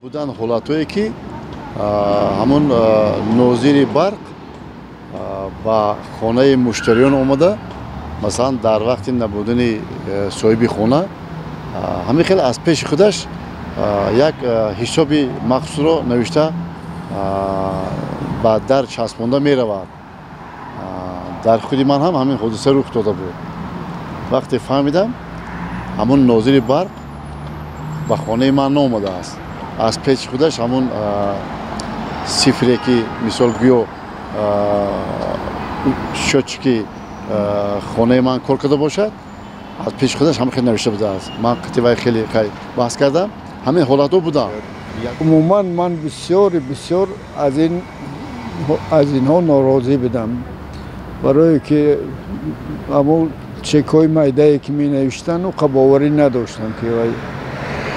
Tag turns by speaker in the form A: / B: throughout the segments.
A: بودن حالتایی که همون ناظر برق با خانه مشتریان آمده، مثلا در وقت نبودن صاحب خانه همین خیلی از پیش خودش یک حساب مخصوص را نوشته با در چسبانده می رود. در خود من هم همین حادثه رخ داده بود. وقتی فهمیدم همون ناظر برق به خانه من آمده است، از پیش خودش همون صفری که مثال گویا شد خانه من کار کرده باشد، از پیش خودش همین خیلی نوشته بوده است. من قطعه خیلی بحث کردم، همین حالت ها بودم.
B: عموما من بسیار از اینها ناراضی بودم، برای که اما چک های میدهی که می نوشتن و قباوری نداشتن که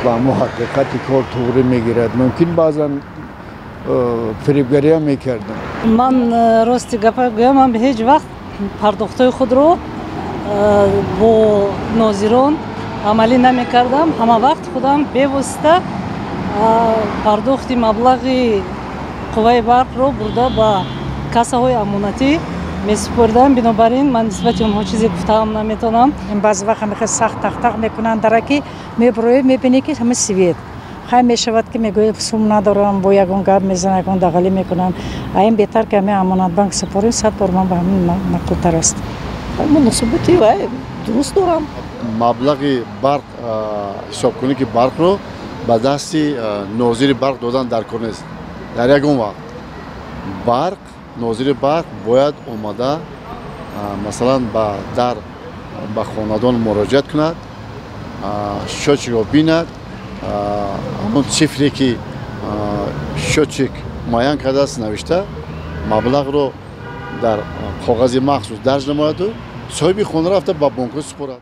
B: با همون حقیقت کار طوری میگیرد. ممکن بعضا فریبگری هم میکردن.
C: من راستی گپا گویم، من به هیچ وقت پرداختای خود رو با ناظران عملی نمیکردم. همه وقت خودم بی‌واسطه پرداخت مبلغی قوه برق رو برده با کاسه‌های امانتی میسپردم. بنابراین من نسبت اونها چیزی گفتم نمیتونم.
D: این بعضی وقت خیلی سخت تق میکنن درکی میبروی میبینی که همه سویت خیلی میشود که میگوید سوم ندارم با یگون گپ میزنن یگون دغلی میکنن. این بهتر که همه امانت بانک سپاریم 100 بار من به همین مقطع است.
C: مناسبتی و درست دارم.
A: مبلغ برق حساب کنی که برق رو به دست ناظر برق دادن در کار نیست. در یگون وقت ناظر برق باید اومده مثلا به خاندان مراجعت کند، شوچک را بیند، همون صفری که شوچک معین کرده است نوشته مبلغ رو در کاغذ مخصوص درج نماید و صاحب خانه رفته به بانک سپارد.